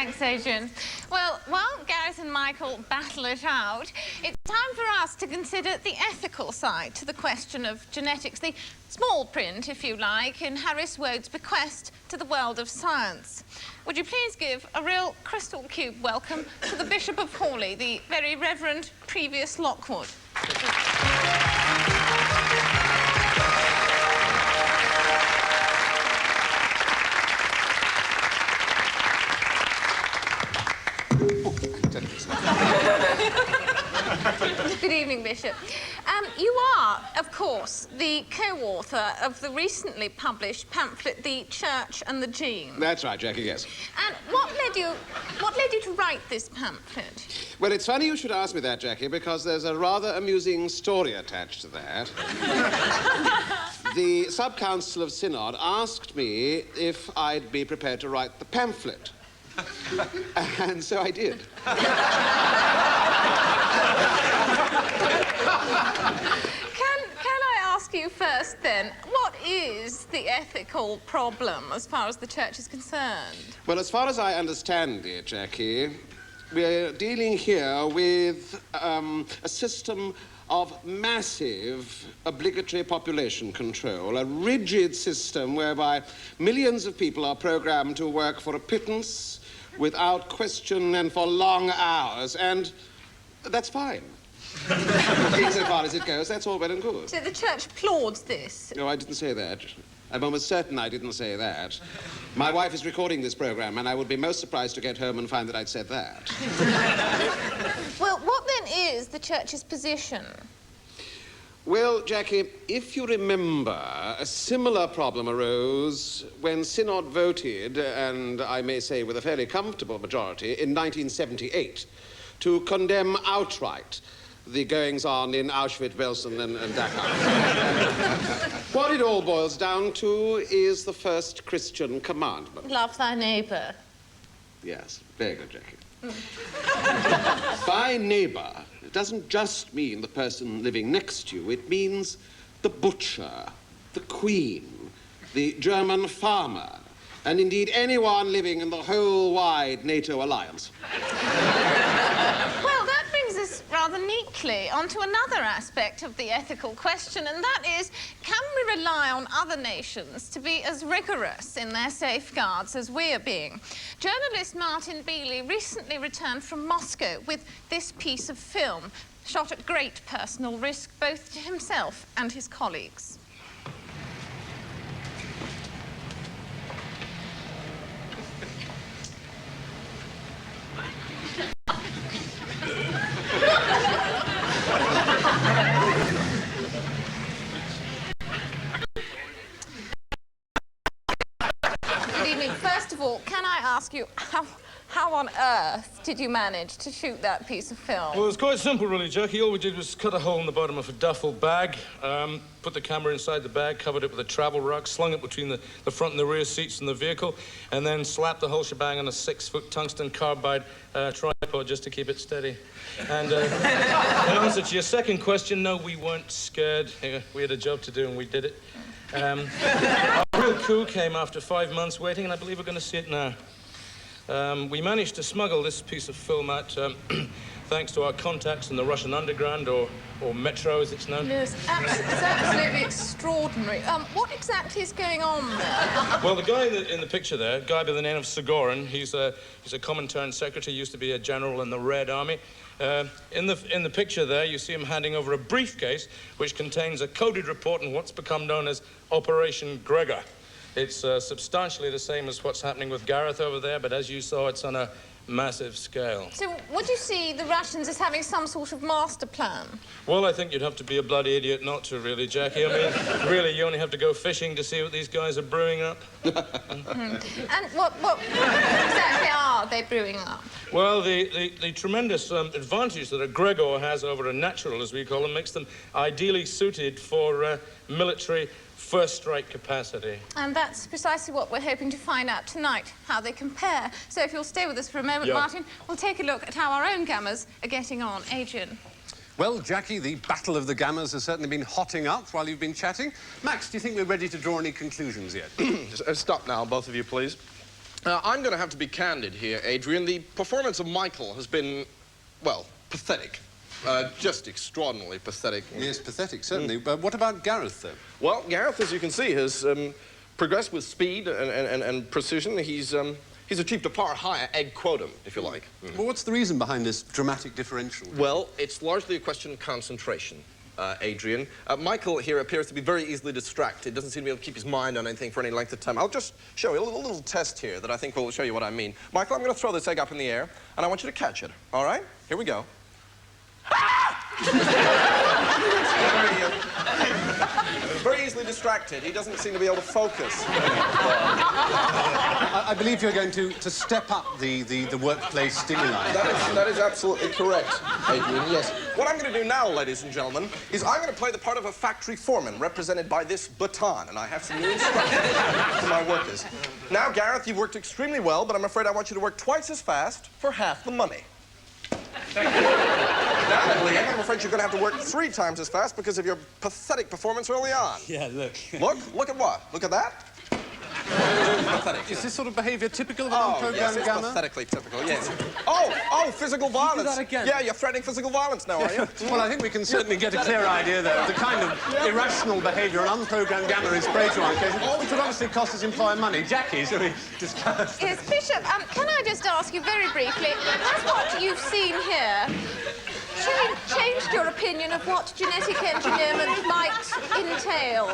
Thanks, Adrian. Well, while Gareth and Michael battle it out, it's time for us to consider the ethical side to the question of genetics, the small print, if you like, in Harris Wode's bequest to the world of science. Would you please give a real crystal cube welcome to the Bishop of Horley, the Very Reverend Previous Lockwood. Good evening, Bishop. You are, of course, the co-author of the recently published pamphlet, The Church and the Gene. That's right, Jackie, yes. And what led you to write this pamphlet? Well, it's funny you should ask me that, Jackie, because there's a rather amusing story attached to that. The Sub-Council of Synod asked me if I'd be prepared to write the pamphlet. And so I did. Can I ask you first, then, what is the ethical problem as far as the Church is concerned? Well, as far as I understand it, Jackie, we're dealing here with a system of massive obligatory population control, a rigid system whereby millions of people are programmed to work for a pittance, without question and for long hours, and that's fine. Insofar as it goes, that's all well and good. So the Church applauds this? No, I didn't say that. I'm almost certain I didn't say that. My wife is recording this program, and I would be most surprised to get home and find that I'd said that. Well, what then is the Church's position? Well, Jackie, if you remember, a similar problem arose when Synod voted, and I may say with a fairly comfortable majority, in 1978, to condemn outright the goings-on in Auschwitz, Belsen, and Dachau. What it all boils down to is the first Christian commandment. Love thy neighbour. Yes, very good, Jackie. By neighbour, it doesn't just mean the person living next to you. It means the butcher, the queen, the German farmer, and indeed anyone living in the whole wide NATO alliance. Well, that brings us rather neatly onto another aspect of the ethical question, and that is, can we rely on other nations to be as rigorous in their safeguards as we are being? Journalist Martin Beeley recently returned from Moscow with this piece of film, shot at great personal risk both to himself and his colleagues. Good evening. First of all, can I ask you, how on earth did you manage to shoot that piece of film? Well, it was quite simple, really, Jackie. All we did was cut a hole in the bottom of a duffel bag, put the camera inside the bag, covered it with a travel rug, slung it between the front and the rear seats in the vehicle, and then slapped the whole shebang on a 6-foot tungsten carbide tripod just to keep it steady. And in answer to your second question, no, we weren't scared. We had a job to do, and we did it. Our real coup came after 5 months waiting, and I believe we're going to see it now. We managed to smuggle this piece of film out thanks to our contacts in the Russian underground, or Metro, as it's known. Yes, it's absolutely extraordinary. What exactly is going on there? Well, the guy in the picture there, a guy by the name of Sigorin, he's a Comintern secretary, used to be a general in the Red Army. In the picture there, you see him handing over a briefcase which contains a coded report on what's become known as Operation Gregor. It's substantially the same as what's happening with Gareth over there, but as you saw, it's on a massive scale. So would you see the Russians as having some sort of master plan? Well, I think you'd have to be a bloody idiot not to, really, Jackie. I mean, really, you only have to go fishing to see what these guys are brewing up. And what exactly are they brewing up? Well, the tremendous advantage that a Gregor has over a natural, as we call them, makes them ideally suited for military first strike capacity. And that's precisely what we're hoping to find out tonight, how they compare. So if you'll stay with us for a moment, Martin, we'll take a look at how our own gammas are getting on. Adrian. Well, Jackie, the battle of the gammas has certainly been hotting up while you've been chatting. Max, do you think we're ready to draw any conclusions yet? Just stop now, both of you, please. I'm going to have to be candid here, Adrian. The performance of Michael has been, well, pathetic. Just extraordinarily pathetic. Yes, pathetic, certainly. But what about Gareth, though? Well, Gareth, as you can see, has progressed with speed and precision. He's achieved a far higher egg quotum, if you like. Well, what's the reason behind this dramatic differential? Well, it's largely a question of concentration, Adrian. Michael here appears to be very easily distracted, doesn't seem to be able to keep his mind on anything for any length of time. I'll just show you a little test here that I think will show you what I mean. Michael, I'm going to throw this egg up in the air, and I want you to catch it, all right? Here we go. Very easily distracted. He doesn't seem to be able to focus. I believe you're going to step up the workplace stimuli. That is absolutely correct, Adrian, yes. What I'm going to do now, ladies and gentlemen, is I'm going to play the part of a factory foreman represented by this baton, and I have some new instructions to my workers. Now, Gareth, you've worked extremely well, but I'm afraid I want you to work twice as fast for half the money. Now, Leanne, I'm afraid you're going to have to work 3 times as fast because of your pathetic performance early on. Yeah, look. Look at what? Look at that. Pathetic. Is this sort of behaviour typical of an unprogrammed yes, it's gamma? pathetically typical, yes. Oh, physical violence. Do that again. Yeah, you're threatening physical violence now, are you? Well, I think we can certainly get a clear idea there of the kind of irrational behaviour an unprogrammed gamma is prey to on occasion, which would obviously cost his employer money. Jackie, shall we discuss? Yes, Bishop, can I just ask you very briefly, has what you've seen here changed your opinion of what genetic engineering might entail?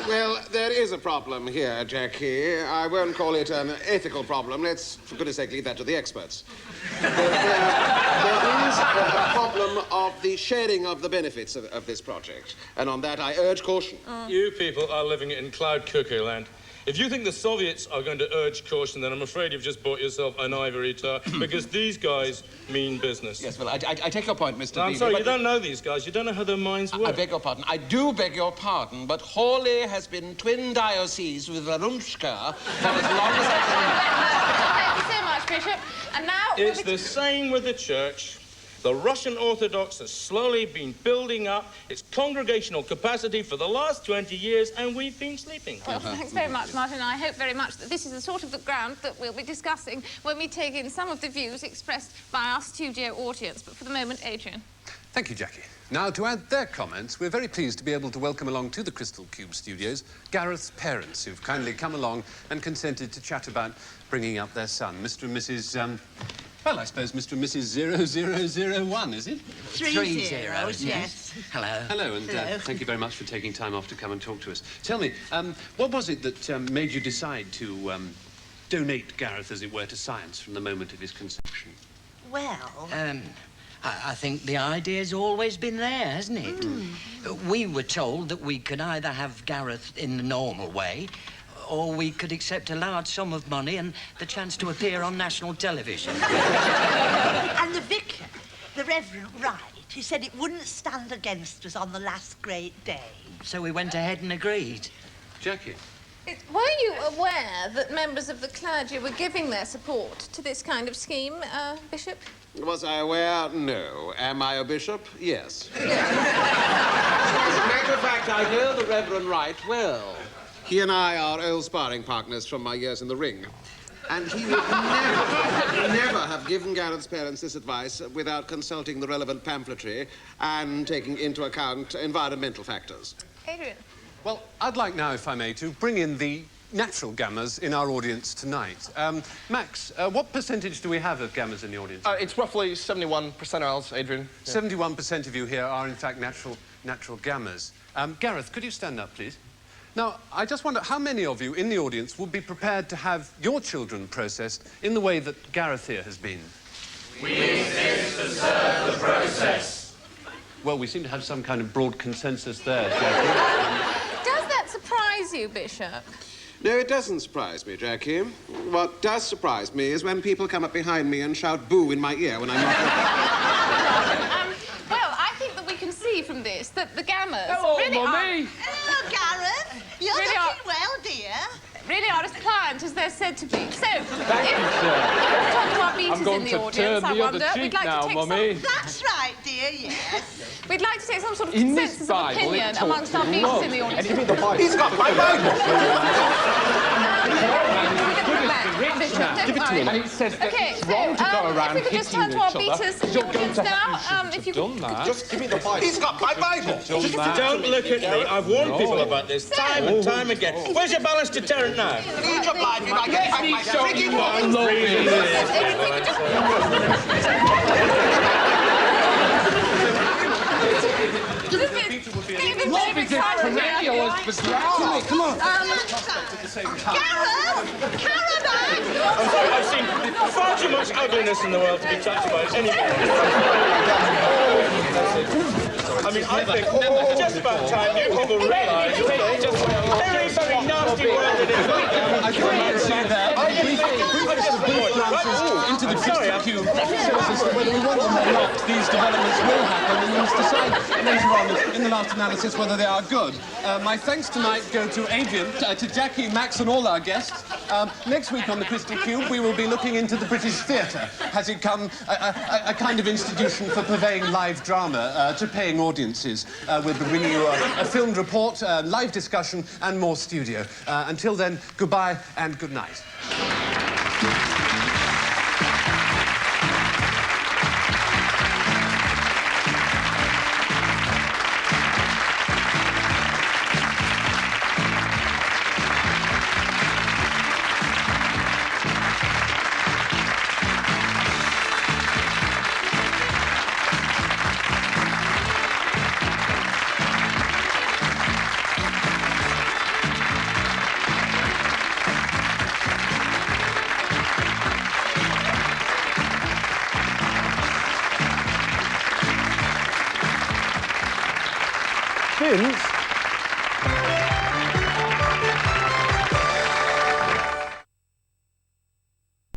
Well, there is a problem here, Jackie. I won't call it an ethical problem. Let's, for goodness sake, leave that to the experts. There is a problem of the sharing of the benefits of this project. And on that, I urge caution. You people are living in cloud cuckoo land. If you think the Soviets are going to urge caution, then I'm afraid you've just bought yourself an ivory tower, because these guys mean business. Yes, well, I take your point, Mr. No, I'm Beebe, sorry, but you don't know these guys. You don't know how their minds work. I beg your pardon. I do beg your pardon, but Horley has been twin dioceses with Varunchka for as long as I Thank you so much, Bishop. And now... It's the same with the church. The Russian Orthodox has slowly been building up its congregational capacity for the last 20 years, and we've been sleeping. Well, thanks very much, Martin. I hope very much that this is the sort of the ground that we'll be discussing when we take in some of the views expressed by our studio audience. But for the moment, Adrian. Thank you, Jackie. Now, to add their comments, we're very pleased to be able to welcome along to the Crystal Cube studios Gareth's parents, who've kindly come along and consented to chat about bringing up their son, Mr. and Mrs. Well, I suppose Mr. and Mrs. 0001, is it? 3 zeros, yes. Hello. Hello, and thank you very much for taking time off to come and talk to us. Tell me, what was it that made you decide to donate Gareth, as it were, to science from the moment of his conception? Well... I think the idea's always been there, hasn't it? We were told that we could either have Gareth in the normal way, or we could accept a large sum of money and the chance to appear on national television. And the vicar, the Reverend Wright, he said it wouldn't stand against us on the last great day. So we went ahead and agreed. Jackie? Were you aware that members of the clergy were giving their support to this kind of scheme, Bishop? Was I aware? No. Am I a bishop? Yes. As a matter of fact, I know the Reverend Wright well. He and I are old sparring partners from my years in the ring. And he would never have given Gareth's parents this advice without consulting the relevant pamphletry and taking into account environmental factors. Adrian. Well, I'd like now, if I may, to bring in the natural gammas in our audience tonight. Max, what percentage do we have of gammas in the audience? It's roughly 71 percentiles, Adrian. 71% of you here are, in fact, natural gammas. Gareth, could you stand up, please? Now, I just wonder how many of you in the audience would be prepared to have your children processed in the way that Gareth here has been? We exist to serve the process. Well, we seem to have some kind of broad consensus there, Jackie. Does that surprise you, Bishop? No, it doesn't surprise me, Jackie. What does surprise me is when people come up behind me and shout boo in my ear when I'm not looking. Well, I think that we can see from this that the gammas really Mummy. Hello, Gareth. You're Really looking well, dear. really are as pliant as they're said to be. So, Thank you, sir. talk to our beaters I'm going in the to audience, turn I the other wonder. cheek We'd like now, to take Mummy. That's right, dear, yes. We'd like to take some sort of In this consensus of Bible, opinion it talks amongst our of beaters love. in the audience. He's got my Bible! Can we get them back? Bishop, don't Give it to worry. him. And it says that Okay, it's wrong to go around if we could just hitting turn to our each other. beaters You're going audience to now, have if you done that. Just give me the Bible. He's got my Bible. Don't look at me. I've warned people about this time and time again. Where's your balanced deterrent now? Read your Bible. I get Let me my show you freaking what I Bible. love Love is extraneous, but Come on. Gareth! Caravan! I'm sorry, I've seen far too much ugliness in the world to be touched by it anymore. I mean, I think just about time you people realise just what a very, very nasty world it is. I can't see that. Into the crystal cube shows us that whether we want them or not, these developments will happen, and we must decide later on, in the last analysis, whether they are good. My thanks tonight go to Adrian, to Jackie, Max, and all our guests. Next week on the Crystal Cube, we will be looking into the British theatre. Has it become a kind of institution for purveying live drama to paying audiences? We'll be bringing you a filmed report, live discussion, and more studio. Until then, goodbye and good night. Vince?